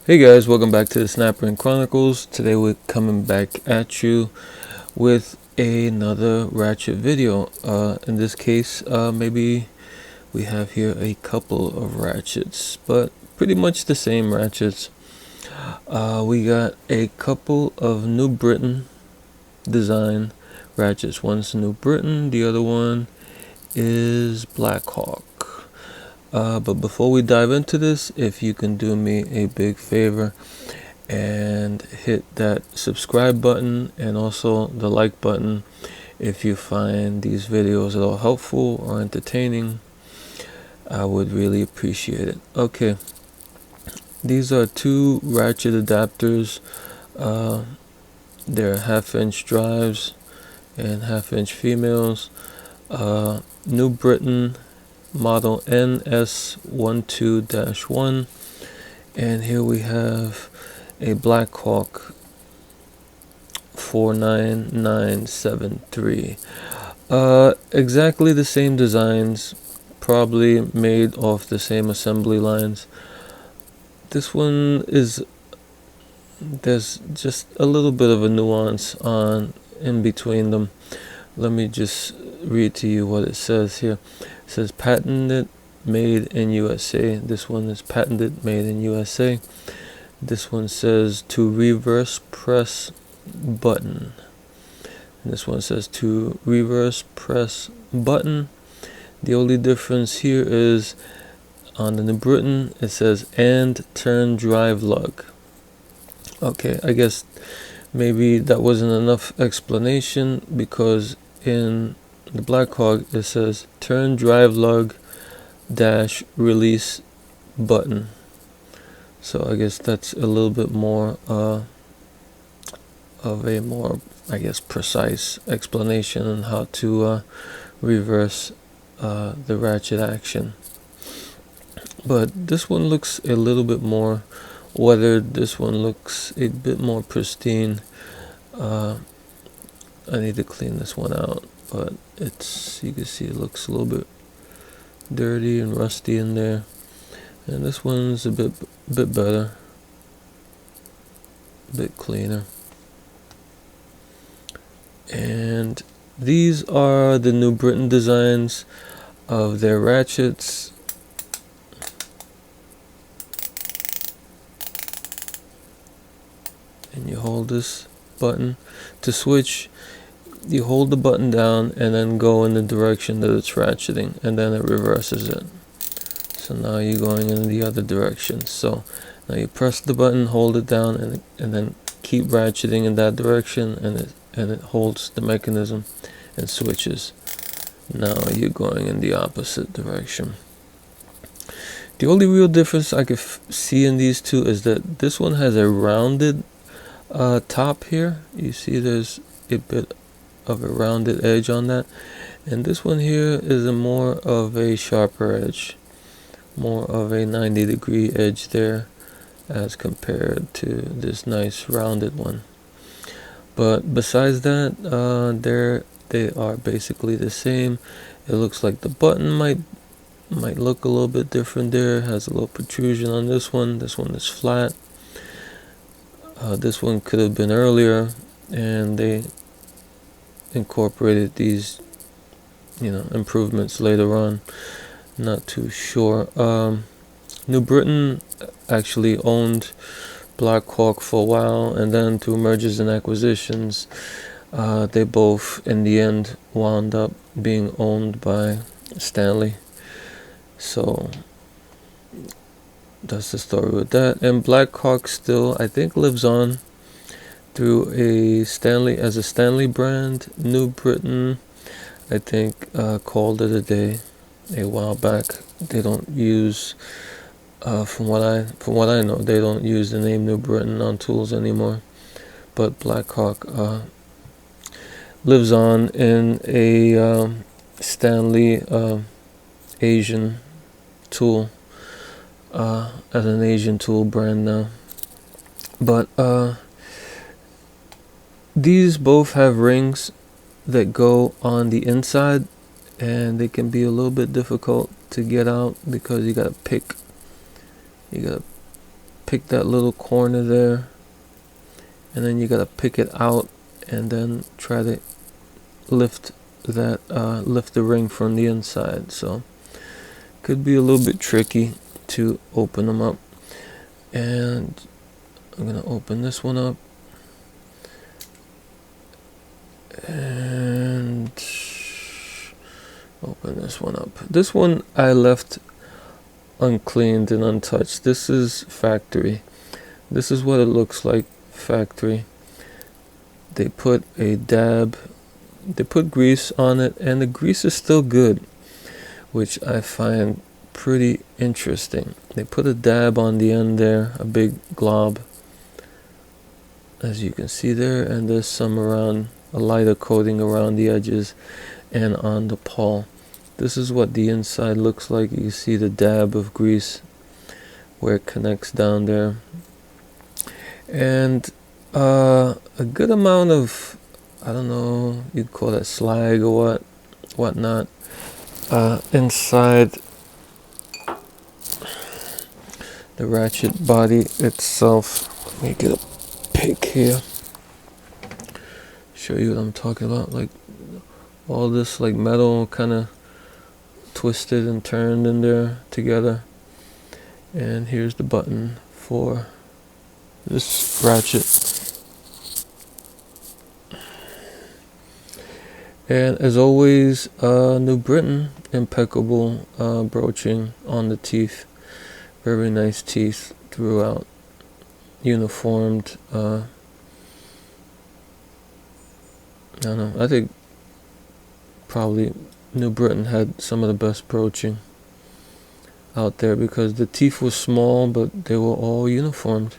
Hey guys, welcome back to the Snapper and Chronicles. Today we're coming back at you with another Ratchet video. In this case, maybe we have here a couple of Ratchets, but pretty much the same Ratchets. We got a couple of New Britain design Ratchets. One's New Britain, the other one is Blackhawk. But before we dive into this, if you can do me a big favor and hit that subscribe button and also the like button if you find these videos at all helpful or entertaining, I would really appreciate it. Okay, these are two ratchet adapters. They're 1/2" drives and 1/2" females. New Britain model NS12-1, and here we have a Blackhawk 49973. Exactly the same designs, probably made off the same assembly lines. This one there's just a little bit of a nuance in between them. Let me just read to you what it says here. It says patented, made in USA. This one is patented, made in USA. This one says to reverse press button. And this one says to reverse press button. The only difference here is on the New Britain it says and turn drive lug. Okay, I guess maybe that wasn't enough explanation, because in the Blackhawk it says turn drive lug dash release button. So I guess that's a little bit more of a more, I guess, precise explanation on how to reverse the ratchet action. But this one looks a little bit more weathered. This one looks a bit more pristine. I need to clean this one out, but you can see it looks a little bit dirty and rusty in there. And this one's a bit better, a bit cleaner. And these are the New Britain designs of their ratchets. And you hold this button to switch. You hold the button down and then go in the direction that it's ratcheting, and then it reverses it. So now you're going in the other direction. So now you press the button, hold it down, and then keep ratcheting in that direction, and it holds the mechanism and switches. Now you're going in the opposite direction. The only real difference I could see in these two is that this one has a rounded top here. You see there's a bit of a rounded edge on that, and this one here is a more of a sharper edge, more of a 90-degree edge there as compared to this nice rounded one. But besides that, they are basically the same. It looks like the button might look a little bit different there. It has a little protrusion on this one. This one is flat. This one could have been earlier, and they incorporated these, improvements later on. Not too sure. New Britain actually owned Blackhawk for a while, and then through mergers and acquisitions, they both in the end wound up being owned by Stanley. So that's the story with that. And Blackhawk still, I think, lives on through a Stanley brand. New Britain, I think, called it a day a while back. They don't use, from what I know, they don't use the name New Britain on tools anymore. But Blackhawk lives on in a Stanley Asian tool, as an Asian tool brand now. But these both have rings that go on the inside, and they can be a little bit difficult to get out because you gotta pick that little corner there, and then you gotta pick it out and then try to lift that lift the ring from the inside. So could be a little bit tricky to open them up. And I'm gonna open this one up and open this one up. This one I left uncleaned and untouched. This is factory. This is what it looks like factory. They put a dab, they put grease on it, and the grease is still good, which I find pretty interesting. They put a dab on the end there, a big glob, as you can see there, and there's some around, a lighter coating around the edges and on the pawl. This is what the inside looks like. You see the dab of grease where it connects down there, and a good amount of, I don't know, you'd call that slag or whatnot, inside the ratchet body itself. Let me get a pick here, show you what I'm talking about. Like all this like metal kind of twisted and turned in there together. And here's the button for this ratchet. And as always, New Britain, impeccable broaching on the teeth. Very nice teeth throughout. Uniformed. I don't know. I think probably New Britain had some of the best broaching out there because the teeth were small, but they were all uniformed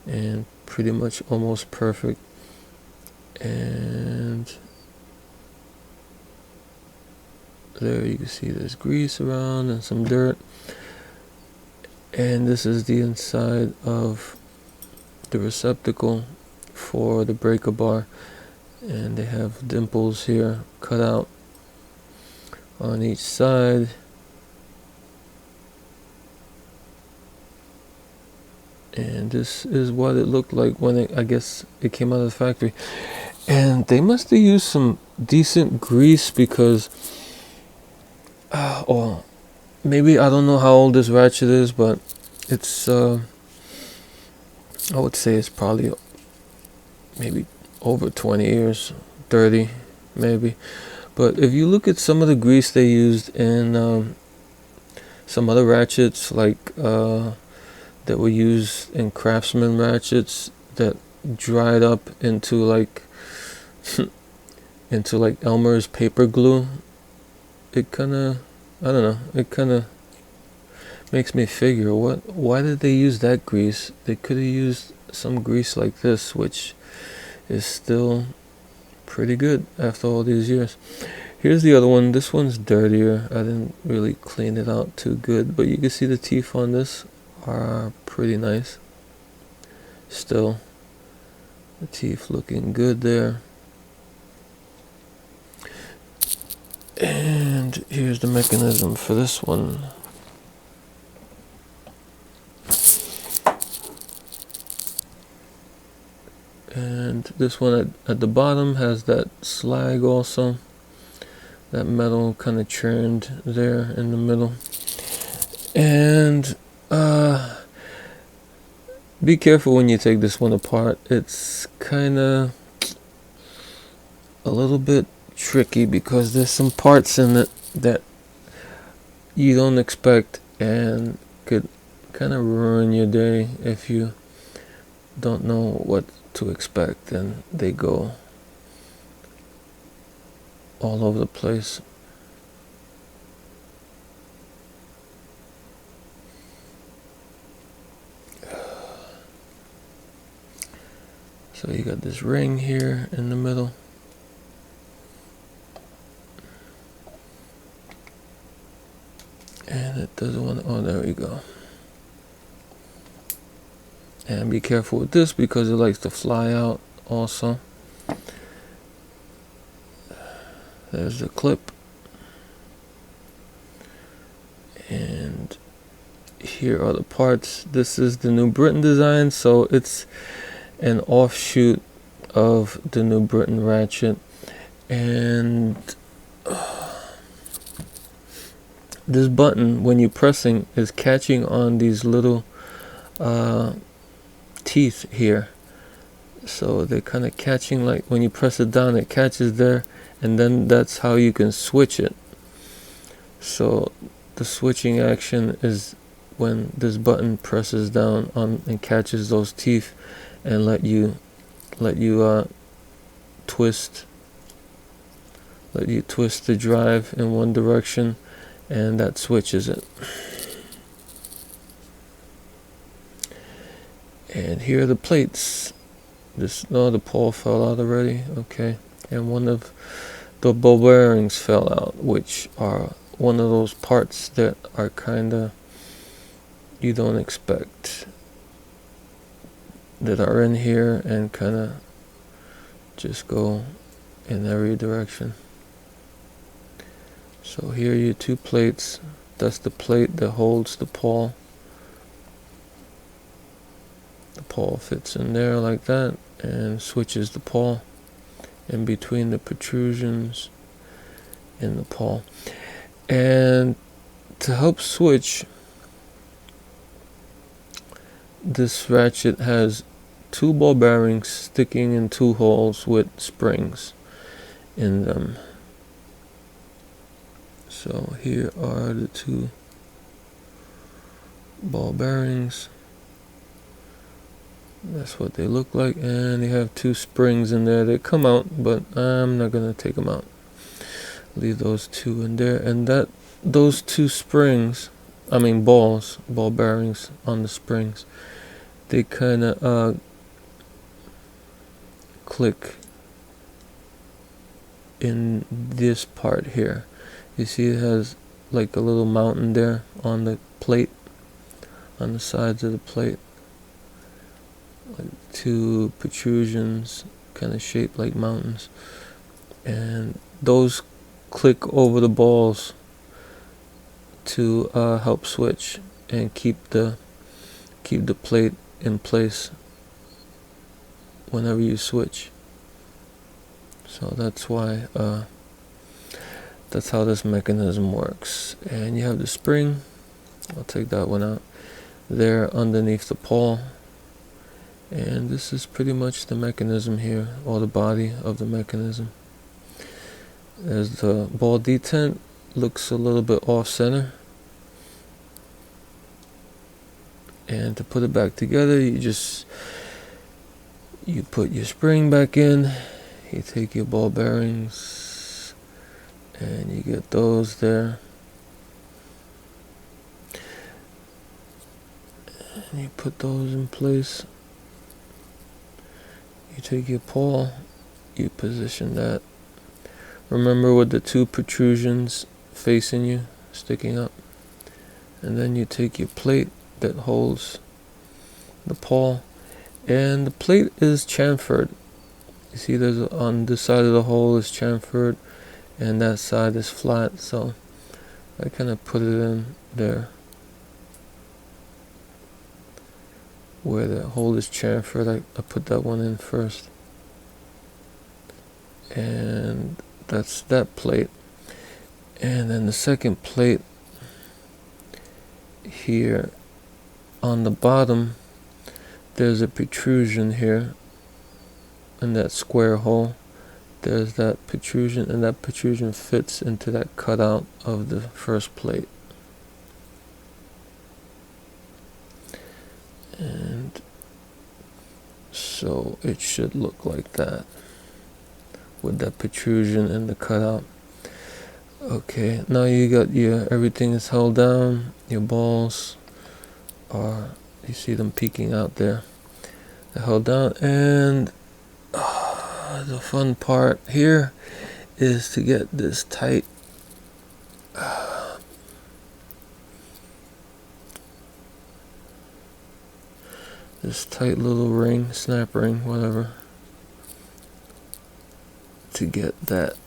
and pretty much almost perfect. And there you can see there's grease around and some dirt. And this is the inside of the receptacle for the breaker bar, and they have dimples here cut out on each side. And this is what it looked like when I guess it came out of the factory. And they must have used some decent grease because or maybe, I don't know how old this ratchet is, but it's I would say it's probably maybe over 20 years, 30 maybe. But if you look at some of the grease they used in some other ratchets, like that were used in Craftsman ratchets that dried up into like into like Elmer's paper glue, it kind of, I don't know, it kind of makes me figure, why did they use that grease? They could have used some grease like this, which is still pretty good after all these years. Here's the other one. This one's dirtier. I didn't really clean it out too good, but you can see the teeth on this are pretty nice. Still, the teeth looking good there. And here's the mechanism for this one. And this one at the bottom has that slag also. That metal kind of churned there in the middle. And be careful when you take this one apart. It's kind of a little bit tricky because there's some parts in it that you don't expect and could kind of ruin your day if you don't know what to expect, and they go all over the place. So you got this ring here in the middle. And it doesn't want to, oh, there we go. And be careful with this because it likes to fly out also. There's the clip. And here are the parts. This is the New Britain design, so it's an offshoot of the New Britain ratchet. And this button, when you're pressing, is catching on these little teeth here. So they're kind of catching, like when you press it down, it catches there, and then that's how you can switch it. So the switching action is when this button presses down on and catches those teeth and let you twist the drive in one direction, and that switches it. And here are the plates. The pawl fell out already. Okay, and one of the ball bearings fell out, which are one of those parts that are kinda you don't expect, that are in here and kinda just go in every direction. So here are your two plates. That's the plate that holds the pawl. The pawl fits in there like that and switches the pawl in between the protrusions in the pawl. And to help switch, this ratchet has two ball bearings sticking in two holes with springs in them. So here are the two ball bearings. That's what they look like, and they have two springs in there. They come out, but I'm not gonna take them out. Leave those two in there, and those two springs, ball bearings on the springs, they kind of click in this part here. You see it has like a little mountain there on the plate, on the sides of the plate, like two protrusions kind of shaped like mountains, and those click over the balls to help switch and keep the plate in place whenever you switch. So that's why that's how this mechanism works. And you have the spring, I'll take that one out, there underneath the pawl. And this is pretty much the mechanism here, or the body of the mechanism. As the ball detent looks a little bit off center. And to put it back together, you put your spring back in, you take your ball bearings, and you get those there. And you put those in place. You take your pawl, you position that. Remember, with the two protrusions facing you, sticking up. And then you take your plate that holds the pawl, and the plate is chamfered. You see, there's on this side of the hole is chamfered, and that side is flat. So I kind of put it in there where the hole is chamfered. I put that one in first, and that's that plate. And then the second plate here on the bottom, there's a protrusion here in that square hole. There's that protrusion, and that protrusion fits into that cutout of the first plate. And so it should look like that with that protrusion and the cutout. Okay, now you got everything is held down. Your balls are, you see them peeking out there. They're held down, and the fun part here is to get this tight. This tight little ring, snap ring, whatever, to get that.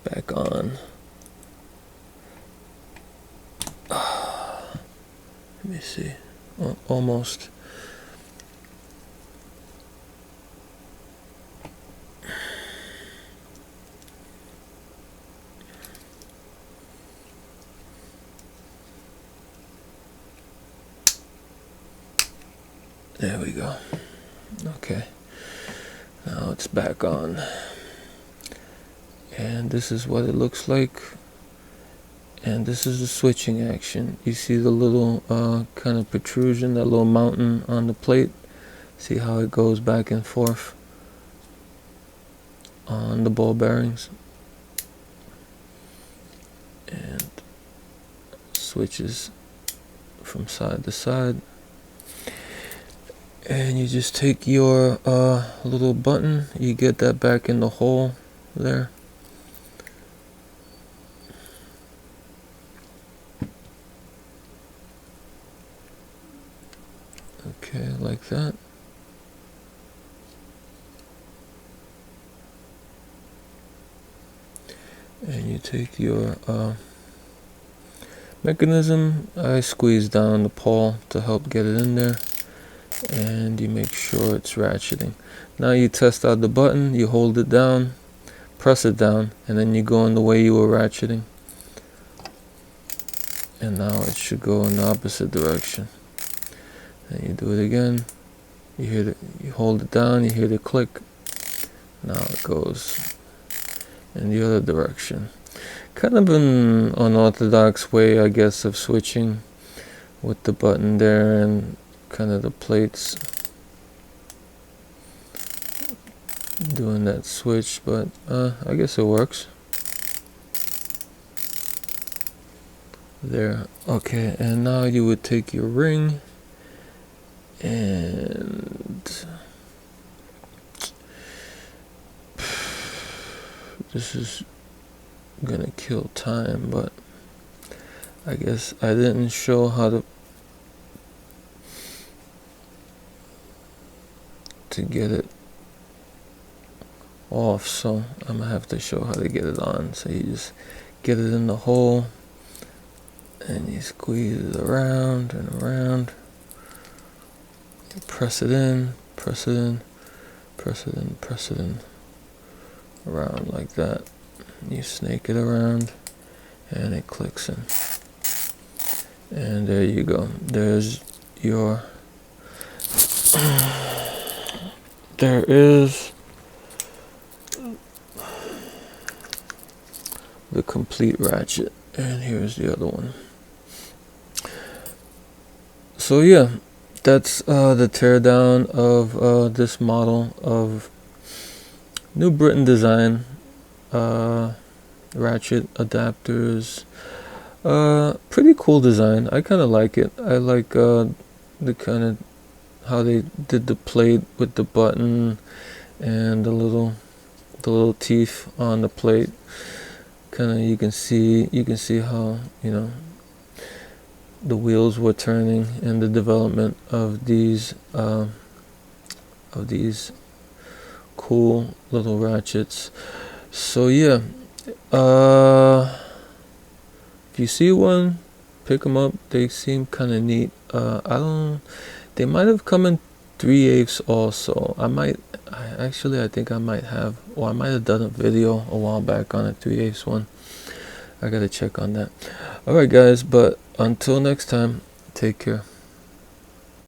back on. Let me see. Almost. There we go. Okay. Now it's back on. And this is what it looks like. And this is the switching action. You see the little kind of protrusion, that little mountain on the plate? See how it goes back and forth on the ball bearings? And switches from side to side. And you just take your little button, you get that back in the hole there. Okay, like that. And you take your mechanism. I squeeze down the pawl to help get it in there. And you make sure it's ratcheting. Now you test out the button, you hold it down, press it down, and then you go in the way you were ratcheting. And now it should go in the opposite direction. And you do it again. You hear the, you hold it down, you hear the click. Now it goes in the other direction. Kind of an unorthodox way, I guess, of switching with the button there and kind of the plates doing that switch, but I guess it works. There. Okay, and now you would take your ring and this is gonna kill time, but I guess I didn't show how to get it off, so I'm gonna have to show how to get it on. So you just get it in the hole and you squeeze it around and around. You press it in, press it in, press it in, press it in, around like that. You snake it around and it clicks in. And there you go. There's your there is the complete ratchet, and here's the other one. So yeah, that's the teardown of this model of New Britain design, ratchet adapters. Pretty cool design. I kind of like it. I like the kind of how they did the plate with the button and the little teeth on the plate. Kind of you can see how, you know, the wheels were turning and the development of these cool little ratchets. So yeah, if you see one, pick them up. They seem kind of neat. They might have come in 3/8 also. I think I might have, or I might have done a video a while back on a 3/8 one. I gotta check on that. Alright guys, but until next time, take care.